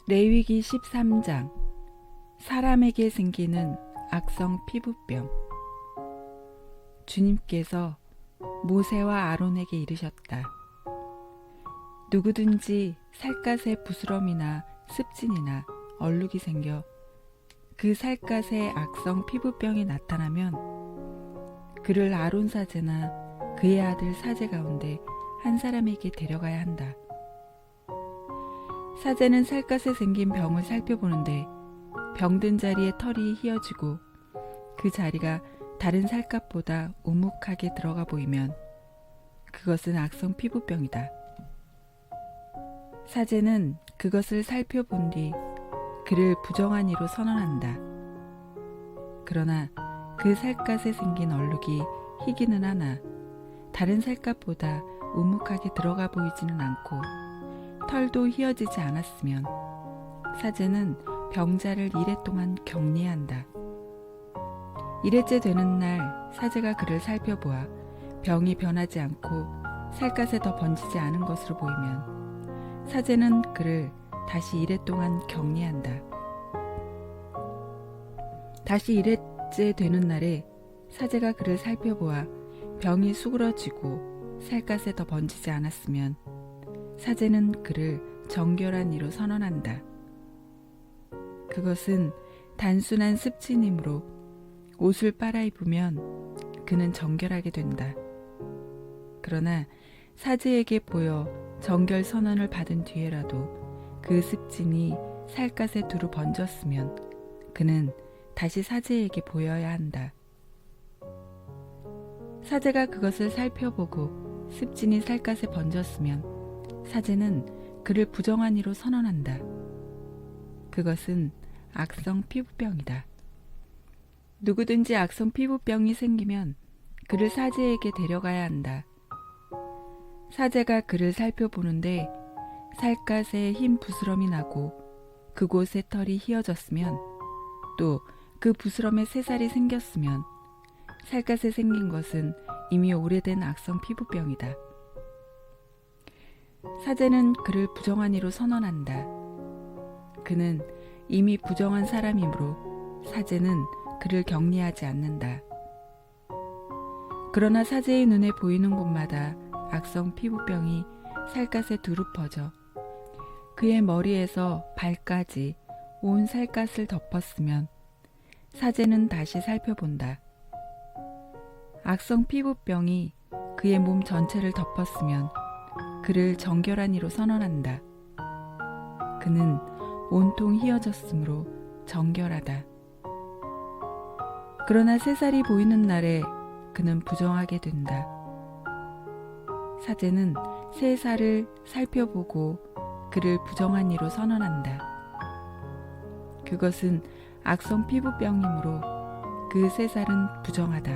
레위기 13장 사람에게 생기는 악성 피부병. 주님께서 모세와 아론에게 이르셨다. 누구든지 살갗에 부스럼이나 습진이나 얼룩이 생겨 그 살갗에 악성 피부병이 나타나면 그를 아론 사제나 그의 아들 사제 가운데 한 사람에게 데려가야 한다. 사제는 살갗에 생긴 병을 살펴보는데 병든 자리에 털이 휘어지고 그 자리가 다른 살갗보다 우묵하게 들어가 보이면 그것은 악성 피부병이다. 사제는 그것을 살펴본 뒤 그를 부정한 이로 선언한다. 그러나 그 살갗에 생긴 얼룩이 희기는 하나 다른 살갗보다 우묵하게 들어가 보이지는 않고 털도 휘어지지 않았으면 사제는 병자를 이래 동안 격리한다. 이래째 되는 날 사제가 그를 살펴보아 병이 변하지 않고 살갗에 더 번지지 않은 것으로 보이면 사제는 그를 다시 이래 동안 격리한다. 다시 이래째 되는 날에 사제가 그를 살펴보아 병이 수그러지고 살갗에 더 번지지 않았으면 사제는 그를 정결한 이로 선언한다. 그것은 단순한 습진이므로 옷을 빨아입으면 그는 정결하게 된다. 그러나 사제에게 보여 정결 선언을 받은 뒤에라도 그 습진이 살갗에 두루 번졌으면 그는 다시 사제에게 보여야 한다. 사제가 그것을 살펴보고 습진이 살갗에 번졌으면 사제는 그를 부정한 이로 선언한다. 그것은 악성 피부병이다. 누구든지 악성 피부병이 생기면 그를 사제에게 데려가야 한다. 사제가 그를 살펴보는데 살갗에 흰 부스럼이 나고 그곳에 털이 휘어졌으면 또 그 부스럼에 새살이 생겼으면 살갗에 생긴 것은 이미 오래된 악성 피부병이다. 사제는 그를 부정한 이로 선언한다. 그는 이미 부정한 사람이므로 사제는 그를 격리하지 않는다. 그러나 사제의 눈에 보이는 곳마다 악성 피부병이 살갗에 두루 퍼져 그의 머리에서 발까지 온 살갗을 덮었으면 사제는 다시 살펴본다. 악성 피부병이 그의 몸 전체를 덮었으면 그를 정결한 이로 선언한다. 그는 온통 휘어졌으므로 정결하다. 그러나 새살이 보이는 날에 그는 부정하게 된다. 사제는 새살을 살펴보고 그를 부정한 이로 선언한다. 그것은 악성 피부병이므로 그 새살은 부정하다.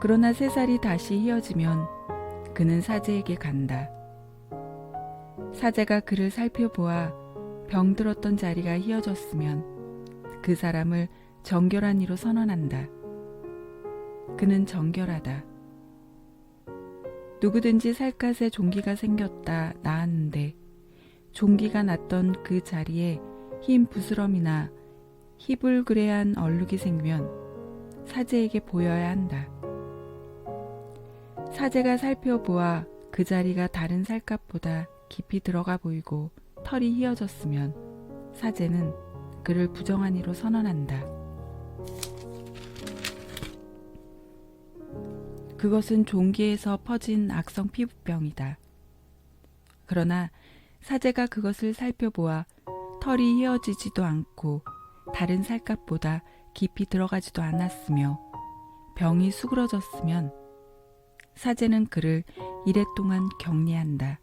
그러나 새살이 다시 휘어지면 그는 사제에게 간다. 사제가 그를 살펴보아 병들었던 자리가 휘어졌으면 그 사람을 정결한 이로 선언한다. 그는 정결하다. 누구든지 살갗에 종기가 생겼다 나았는데 종기가 났던 그 자리에 흰 부스럼이나 희불그레한 얼룩이 생기면 사제에게 보여야 한다. 사제가 살펴보아 그 자리가 다른 살갗보다 깊이 들어가 보이고 털이 휘어졌으면 사제는 그를 부정한 이로 선언한다. 그것은 종기에서 퍼진 악성 피부병이다. 그러나 사제가 그것을 살펴보아 털이 휘어지지도 않고 다른 살갗보다 깊이 들어가지도 않았으며 병이 수그러졌으면 사제는 그를 이래 동안 격리한다.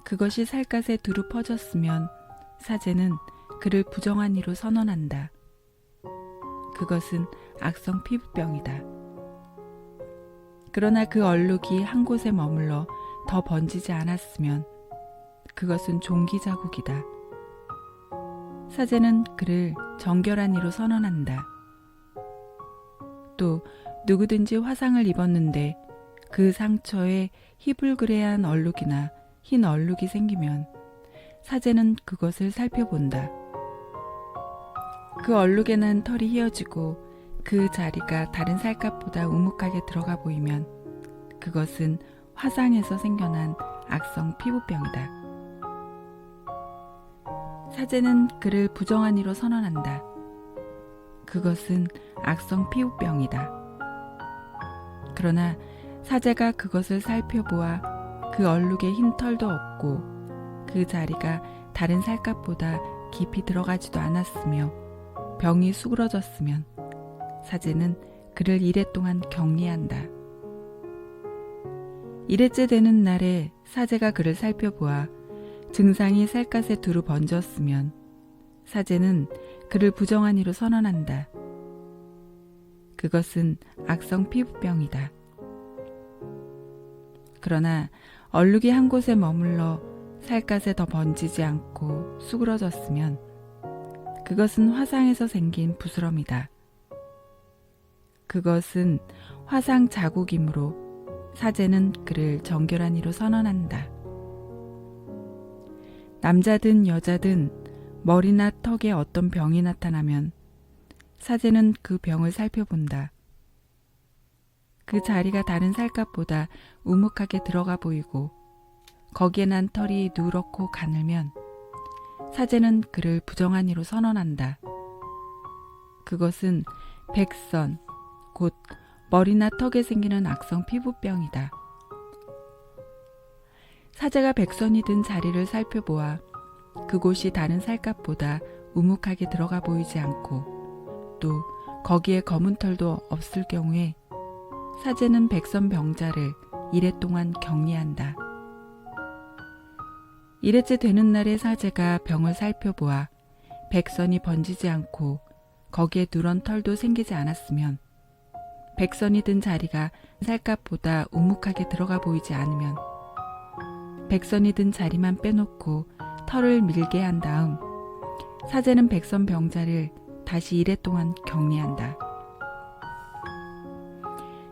그것이 살갗에 두루 퍼졌으면 사제는 그를 부정한 이로 선언한다. 그것은 악성 피부병이다. 그러나 그 얼룩이 한 곳에 머물러 더 번지지 않았으면 그것은 종기 자국이다. 사제는 그를 정결한 이로 선언한다. 또 누구든지 화상을 입었는데 그 상처에 희불그레한 얼룩이나 흰 얼룩이 생기면 사제는 그것을 살펴본다. 그 얼룩에 난 털이 휘어지고 그 자리가 다른 살갗보다 우묵하게 들어가 보이면 그것은 화상에서 생겨난 악성 피부병이다. 사제는 그를 부정한 이로 선언한다. 그것은 악성 피부병이다. 그러나 사제가 그것을 살펴보아 그 얼룩에 흰 털도 없고 그 자리가 다른 살갗보다 깊이 들어가지도 않았으며 병이 수그러졌으면 사제는 그를 이래 동안 격리한다. 이래째 되는 날에 사제가 그를 살펴보아 증상이 살갗에 두루 번졌으면 사제는 그를 부정한 이로 선언한다. 그것은 악성 피부병이다. 그러나 얼룩이 한 곳에 머물러 살갗에 더 번지지 않고 수그러졌으면 그것은 화상에서 생긴 부스럼이다. 그것은 화상 자국이므로 사제는 그를 정결한 이로 선언한다. 남자든 여자든 머리나 턱에 어떤 병이 나타나면 사제는 그 병을 살펴본다. 그 자리가 다른 살갗보다 우묵하게 들어가 보이고 거기에 난 털이 누렇고 가늘면 사제는 그를 부정한 이로 선언한다. 그것은 백선, 곧 머리나 턱에 생기는 악성 피부병이다. 사제가 백선이 든 자리를 살펴보아 그곳이 다른 살갗보다 우묵하게 들어가 보이지 않고 또 거기에 검은 털도 없을 경우에 사제는 백선 병자를 이래 동안 격리한다. 이래째 되는 날에 사제가 병을 살펴보아 백선이 번지지 않고 거기에 누런 털도 생기지 않았으면 백선이 든 자리가 살갗보다 우묵하게 들어가 보이지 않으면 백선이 든 자리만 빼놓고 털을 밀게 한 다음 사제는 백선 병자를 다시 이래 동안 격리한다.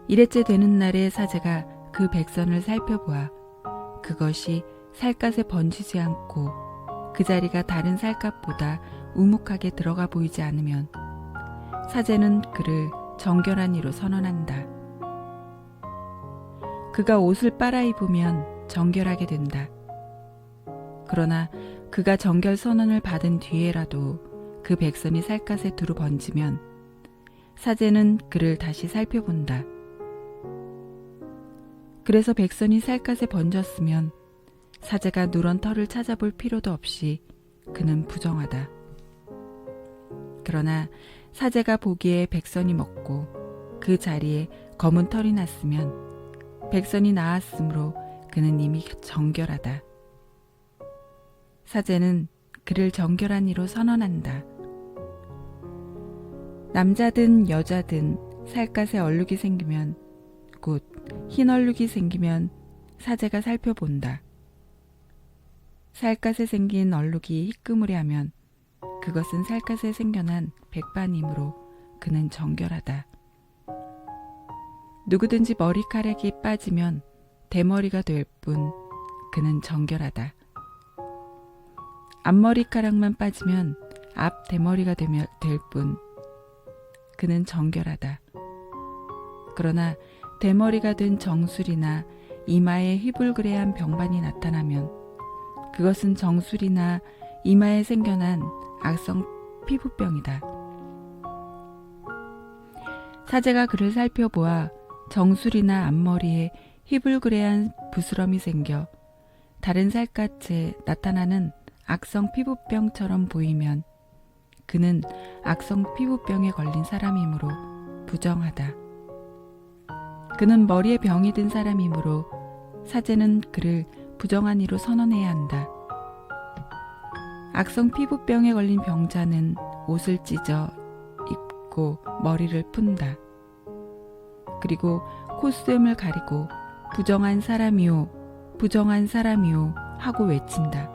이래째 되는 날에 사제가 그 백선을 살펴보아 그것이 살갗에 번지지 않고 그 자리가 다른 살갗보다 우묵하게 들어가 보이지 않으면 사제는 그를 정결한 이로 선언한다. 그가 옷을 빨아입으면 정결하게 된다. 그러나 그가 정결 선언을 받은 뒤에라도 그 백선이 살갗에 두루 번지면 사제는 그를 다시 살펴본다. 그래서 백선이 살갗에 번졌으면 사제가 누런 털을 찾아볼 필요도 없이 그는 부정하다. 그러나 사제가 보기에 백선이 먹고 그 자리에 검은 털이 났으면 백선이 나았으므로 그는 이미 정결하다. 사제는 그를 정결한 이로 선언한다. 남자든 여자든 살갗에 얼룩이 생기면 곧 흰 얼룩이 생기면 사제가 살펴본다. 살갗에 생긴 얼룩이 희끄무레하면 그것은 살갗에 생겨난 백반이므로 그는 정결하다. 누구든지 머리카락이 빠지면 대머리가 될 뿐 그는 정결하다. 앞머리카락만 빠지면 앞 대머리가 될 뿐 그는 정결하다. 그러나 대머리가 된 정수리나 이마에 휘불그레한 병반이 나타나면 그것은 정수리나 이마에 생겨난 악성 피부병이다. 사제가 그를 살펴보아 정수리나 앞머리에 휘불그레한 부스럼이 생겨 다른 살갗에 나타나는 악성 피부병처럼 보이면 그는 악성 피부병에 걸린 사람이므로 부정하다. 그는 머리에 병이 든 사람이므로 사제는 그를 부정한 이로 선언해야 한다. 악성 피부병에 걸린 병자는 옷을 찢어 입고 머리를 푼다. 그리고 콧수염을 가리고 부정한 사람이요, 부정한 사람이요 하고 외친다.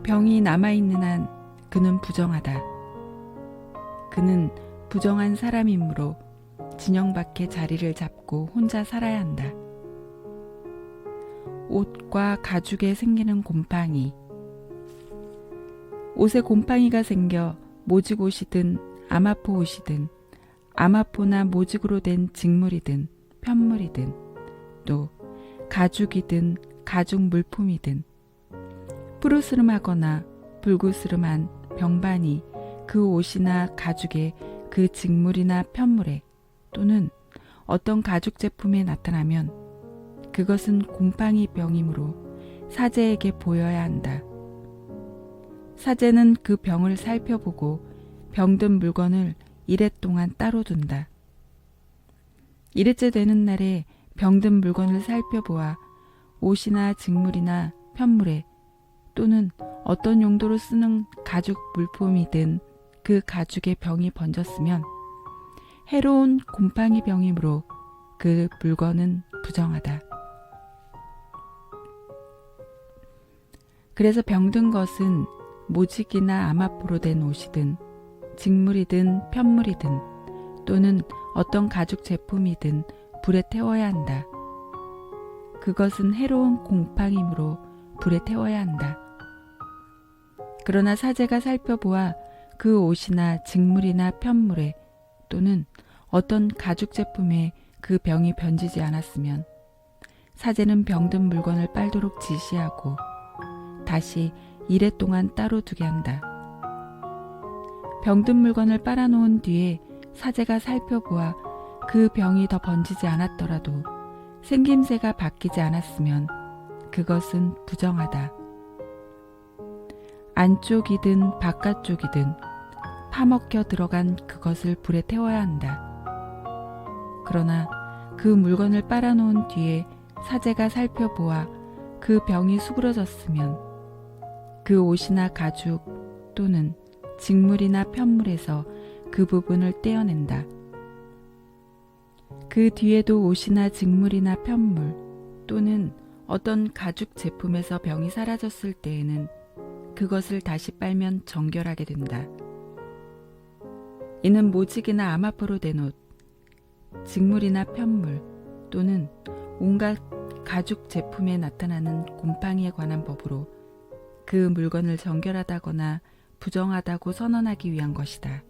병이 남아있는 한 그는 부정하다. 그는 부정한 사람이므로 진영 밖에 자리를 잡고 혼자 살아야 한다. 옷과 가죽에 생기는 곰팡이, 옷에 곰팡이가 생겨 모직 옷이든 아마포 옷이든 아마포나 모직으로 된 직물이든 편물이든 또 가죽이든 가죽 물품이든 푸르스름하거나 불구스름한 병반이 그 옷이나 가죽에 그 직물이나 편물에 또는 어떤 가죽 제품에 나타나면 그것은 곰팡이 병이므로 사제에게 보여야 한다. 사제는 그 병을 살펴보고 병든 물건을 이레 동안 따로 둔다. 이레째 되는 날에 병든 물건을 살펴보아 옷이나 직물이나 편물에 또는 어떤 용도로 쓰는 가죽 물품이든 그 가죽에 병이 번졌으면 해로운 곰팡이 병이므로 그 물건은 부정하다. 그래서 병든 것은 모직이나 아마포로 된 옷이든 직물이든 편물이든 또는 어떤 가죽 제품이든 불에 태워야 한다. 그것은 해로운 곰팡이므로 불에 태워야 한다. 그러나 사제가 살펴보아 그 옷이나 직물이나 편물에 또는 어떤 가죽 제품에 그 병이 번지지 않았으면 사제는 병든 물건을 빨도록 지시하고 다시 이레 동안 따로 두게 한다. 병든 물건을 빨아놓은 뒤에 사제가 살펴보아 그 병이 더 번지지 않았더라도 생김새가 바뀌지 않았으면 그것은 부정하다. 안쪽이든 바깥쪽이든 파먹혀 들어간 그것을 불에 태워야 한다. 그러나 그 물건을 빨아놓은 뒤에 사제가 살펴보아 그 병이 수그러졌으면 그 옷이나 가죽 또는 직물이나 편물에서 그 부분을 떼어낸다. 그 뒤에도 옷이나 직물이나 편물 또는 어떤 가죽 제품에서 병이 사라졌을 때에는 그것을 다시 빨면 정결하게 된다. 이는 모직이나 아마포로 된 옷, 직물이나 편물 또는 온갖 가죽 제품에 나타나는 곰팡이에 관한 법으로 그 물건을 정결하다거나 부정하다고 선언하기 위한 것이다.